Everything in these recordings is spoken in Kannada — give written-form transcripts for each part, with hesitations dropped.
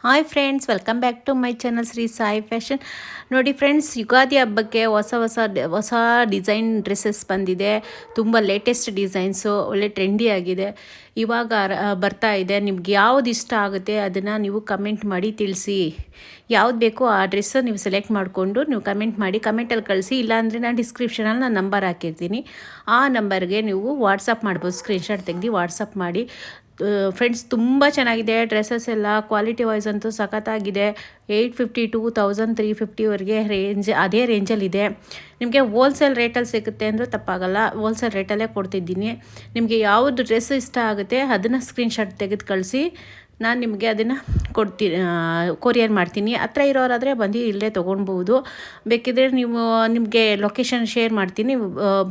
Hi friends, welcome back to my channel Shri Sai fashion. ನೋಡಿ ಫ್ರೆಂಡ್ಸ್, ಯುಗಾದಿ ಹಬ್ಬಕ್ಕೆ ಹೊಸ ಡಿಸೈನ್ ಡ್ರೆಸ್ಸಸ್ ಬಂದಿದೆ. ತುಂಬ ಲೇಟೆಸ್ಟ್ ಡಿಸೈನ್ಸು, ಒಳ್ಳೆ ಟ್ರೆಂಡಿ ಆಗಿದೆ. ಇವಾಗ ಬರ್ತಾ ಇದೆ. ನಿಮ್ಗೆ ಯಾವ್ದು ಇಷ್ಟ ಆಗುತ್ತೆ ಅದನ್ನು ನೀವು ಕಮೆಂಟ್ ಮಾಡಿ ತಿಳಿಸಿ. ಯಾವ್ದು ಬೇಕೋ ಆ ಡ್ರೆಸ್ಸು ನೀವು ಸೆಲೆಕ್ಟ್ ಮಾಡಿಕೊಂಡು ನೀವು ಕಮೆಂಟ್ ಮಾಡಿ, ಕಮೆಂಟಲ್ಲಿ ಕಳಿಸಿ. ಇಲ್ಲಾಂದರೆ ನಾನು ಡಿಸ್ಕ್ರಿಪ್ಷನಲ್ಲಿ ನಾನು ನಂಬರ್ ಹಾಕಿರ್ತೀನಿ. ಆ ನಂಬರ್ಗೆ ನೀವು ವಾಟ್ಸಪ್ ಮಾಡ್ಬೋದು. ಸ್ಕ್ರೀನ್ಶಾಟ್ ತೆಗೆದು ವಾಟ್ಸಪ್ ಮಾಡಿ. ಫ್ರೆಂಡ್ಸ್, ತುಂಬ ಚೆನ್ನಾಗಿದೆ ಡ್ರೆಸ್ಸಸ್ ಎಲ್ಲ. ಕ್ವಾಲಿಟಿ ವೈಸ್ ಅಂತೂ ಸಖತ್ತಾಗಿದೆ. 850 2350ವರೆಗೆ ಅದೇ ರೇಂಜಲ್ಲಿದೆ. ನಿಮಗೆ ಹೋಲ್ಸೇಲ್ ರೇಟಲ್ಲಿ ಸಿಗುತ್ತೆ ಅಂದರೆ ತಪ್ಪಾಗಲ್ಲ. ಹೋಲ್ಸೇಲ್ ರೇಟಲ್ಲೇ ಕೊಡ್ತಿದ್ದೀನಿ. ನಿಮಗೆ ಯಾವುದು ಡ್ರೆಸ್ ಇಷ್ಟ ಆಗುತ್ತೆ ಅದನ್ನು ಸ್ಕ್ರೀನ್ಶಾಟ್ ತೆಗೆದು ಕಳಿಸಿ. ನಾನು ನಿಮಗೆ ಅದನ್ನು ಕೊರಿಯರ್ ಮಾಡ್ತೀನಿ. ಹತ್ರ ಇರೋರಾದರೆ ಬಂದು ಇಲ್ಲೇ ತೊಗೊಳ್ಬೋದು. ಬೇಕಿದ್ರೆ ನಿಮಗೆ ಲೊಕೇಶನ್ ಶೇರ್ ಮಾಡ್ತೀನಿ.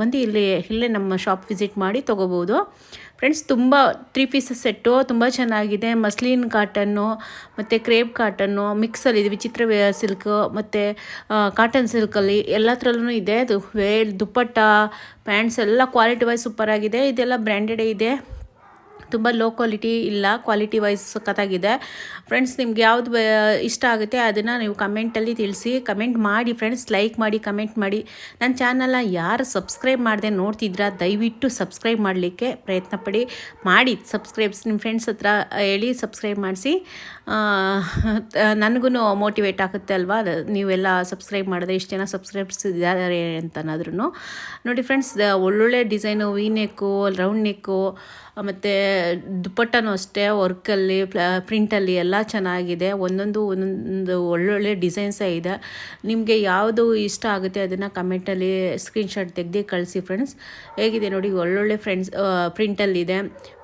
ಬಂದು ಇಲ್ಲೇ ನಮ್ಮ ಶಾಪ್ ವಿಸಿಟ್ ಮಾಡಿ ತೊಗೋಬೋದು. ಫ್ರೆಂಡ್ಸ್, ತುಂಬ 3 ಪೀಸಸ್ ಸೆಟ್ಟು ತುಂಬ ಚೆನ್ನಾಗಿದೆ. ಮಸ್ಲಿನ್ ಕಾಟನ್ನು ಮತ್ತು ಕ್ರೇಪ್ ಕಾಟನ್ನು ಮಿಕ್ಸಲ್ಲಿದೆ. ವಿಚಿತ್ರ ಸಿಲ್ಕ್ ಮತ್ತು ಕಾಟನ್ ಸಿಲ್ಕಲ್ಲಿ ಎಲ್ಲ ಥರಲ್ಲೂ ಇದೆ. ಅದು ದುಪ್ಪಟ್ಟ, ಪ್ಯಾಂಟ್ಸ್ ಎಲ್ಲ ಕ್ವಾಲಿಟಿ ವೈಸ್ ಸೂಪರಾಗಿದೆ. ಇದೆಲ್ಲ ಬ್ರ್ಯಾಂಡೆಡೇ ಇದೆ. ತುಂಬ ಲೋ ಕ್ವಾಲಿಟಿ ಇಲ್ಲ, ಕ್ವಾಲಿಟಿ ವೈಸ್ ಸಖತ್ತಾಗಿದೆ. ಫ್ರೆಂಡ್ಸ್, ನಿಮ್ಗೆ ಯಾವುದು ಇಷ್ಟ ಆಗುತ್ತೆ ಅದನ್ನು ನೀವು ಕಮೆಂಟಲ್ಲಿ ತಿಳಿಸಿ. ಕಮೆಂಟ್ ಮಾಡಿ ಫ್ರೆಂಡ್ಸ್, ಲೈಕ್ ಮಾಡಿ, ಕಮೆಂಟ್ ಮಾಡಿ. ನನ್ನ ಚಾನಲ್ನ ಯಾರು ಸಬ್ಸ್ಕ್ರೈಬ್ ಮಾಡದೆ ನೋಡ್ತಿದ್ರಾ ದಯವಿಟ್ಟು ಸಬ್ಸ್ಕ್ರೈಬ್ ಮಾಡಲಿಕ್ಕೆ ಪ್ರಯತ್ನ ಮಾಡಿ ಸಬ್ಸ್ಕ್ರೈಬ್ಸ್ ನಿಮ್ಮ ಫ್ರೆಂಡ್ಸ್ ಹತ್ರ ಹೇಳಿ ಸಬ್ಸ್ಕ್ರೈಬ್ ಮಾಡಿಸಿ. ನನಗೂ ಮೋಟಿವೇಟ್ ಆಗುತ್ತೆ ಅಲ್ವಾ, ನೀವೆಲ್ಲ ಸಬ್ಸ್ಕ್ರೈಬ್ ಮಾಡಿದ್ರೆ. ಇಷ್ಟು ಜನ ಸಬ್ಸ್ಕ್ರೈಬ್ಸ್ ಇದ್ದಾರೆ ಅಂತನಾದ್ರೂ ನೋಡಿ ಫ್ರೆಂಡ್ಸ್, ಒಳ್ಳೊಳ್ಳೆ ಡಿಸೈನು, ವಿ ನೆಕ್ಕು, ರೌಂಡ್ ನೆಕ್ಕು ಮತ್ತು ದುಪ್ಪಟ್ಟನೂ ಅಷ್ಟೇ ವರ್ಕಲ್ಲಿ, ಪ್ರಿಂಟಲ್ಲಿ ಎಲ್ಲ ಚೆನ್ನಾಗಿದೆ. ಒಂದೊಂದು ಒಳ್ಳೊಳ್ಳೆ ಡಿಸೈನ್ಸೇ ಇದೆ. ನಿಮಗೆ ಯಾವುದು ಇಷ್ಟ ಆಗುತ್ತೆ ಅದನ್ನು ಕಮೆಂಟಲ್ಲಿ ಸ್ಕ್ರೀನ್ಶಾಟ್ ತೆಗೆದು ಕಳಿಸಿ ಫ್ರೆಂಡ್ಸ್. ಹೇಗಿದೆ ನೋಡಿ, ಒಳ್ಳೊಳ್ಳೆ ಪ್ರಿಂಟಲ್ಲಿದೆ.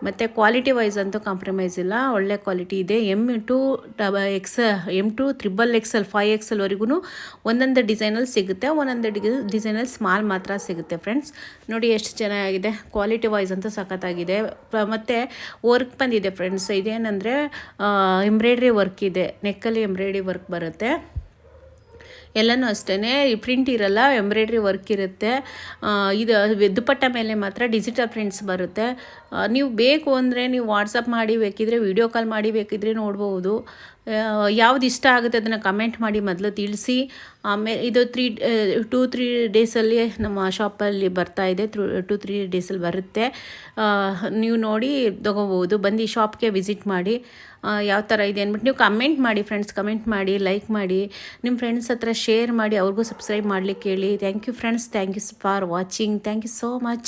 ಮತ್ತು ಕ್ವಾಲಿಟಿ ವೈಸ್ ಅಂತೂ ಕಾಂಪ್ರಮೈಸ್ ಇಲ್ಲ, ಒಳ್ಳೆ ಕ್ವಾಲಿಟಿ ಇದೆ. M2 XXL 5XLವರೆಗೂ ಒಂದೊಂದು ಡಿಸೈನಲ್ಲಿ ಸಿಗುತ್ತೆ. ಒಂದೊಂದು ಡಿಸೈನಲ್ಲಿ ಸ್ಮಾಲ್ ಮಾತ್ರ ಸಿಗುತ್ತೆ ಫ್ರೆಂಡ್ಸ್. ನೋಡಿ ಎಷ್ಟು ಚೆನ್ನಾಗಿದೆ. ಕ್ವಾಲಿಟಿ ವೈಸ್ ಅಂತೂ ಸಖತ್ತಾಗಿದೆ. ಮತ್ತು ವರ್ಕ್ ಬಂದಿದೆ ಫ್ರೆಂಡ್ಸ್. ಇದೇನೆಂದರೆ ಎಂಬ್ರಾಯ್ಡ್ರಿ ವರ್ಕ್ ಇದೆ. ನೆಕ್ಕಲ್ಲಿ ಎಂಬ್ರಾಯ್ಡ್ರಿ ವರ್ಕ್ ಬರುತ್ತೆ. ಎಲ್ಲನೂ ಅಷ್ಟೇ, ಪ್ರಿಂಟ್ ಇರಲ್ಲ, ಎಂಬ್ರಾಯ್ಡ್ರಿ ವರ್ಕ್ ಇರುತ್ತೆ. ಇದು ದುಪ್ಪಟ್ಟ ಮೇಲೆ ಮಾತ್ರ ಡಿಜಿಟಲ್ ಪ್ರಿಂಟ್ಸ್ ಬರುತ್ತೆ. ನೀವು ಬೇಕು ಅಂದರೆ ನೀವು ವಾಟ್ಸಪ್ ಮಾಡಿ, ಬೇಕಿದ್ರೆ ವಿಡಿಯೋ ಕಾಲ್ ಮಾಡಿ, ಬೇಕಿದ್ರೆ ನೋಡ್ಬೋದು. ಯಾವ್ದು ಇಷ್ಟ ಆಗುತ್ತೆ ಅದನ್ನು ಕಮೆಂಟ್ ಮಾಡಿ ಮೊದಲು ತಿಳಿಸಿ. ಆಮೇಲೆ ಇದು 2-3 ಡೇಸಲ್ಲಿ ನಮ್ಮ ಶಾಪಲ್ಲಿ ಬರ್ತಾ ಇದೆ. 2-3 ಡೇಸಲ್ಲಿ ಬರುತ್ತೆ. ನೀವು ನೋಡಿ ತೊಗೋಬೋದು. ಬಂದು ಶಾಪ್ಗೆ ವಿಸಿಟ್ ಮಾಡಿ ಯಾವ ಥರ ಇದೆ ಅಂದ್ಬಿಟ್ಟು ನೀವು ಕಮೆಂಟ್ ಮಾಡಿ ಫ್ರೆಂಡ್ಸ್. ಕಮೆಂಟ್ ಮಾಡಿ, ಲೈಕ್ ಮಾಡಿ, ನಿಮ್ಮ ಫ್ರೆಂಡ್ಸ್ ಹತ್ರ ಶೇರ್ ಮಾಡಿ, ಅವ್ರಿಗೂ ಸಬ್ಸ್ಕ್ರೈಬ್ ಮಾಡಲಿಕ್ಕೆ ಹೇಳಿ. Thank you friends. Thank you for watching. Thank you so much.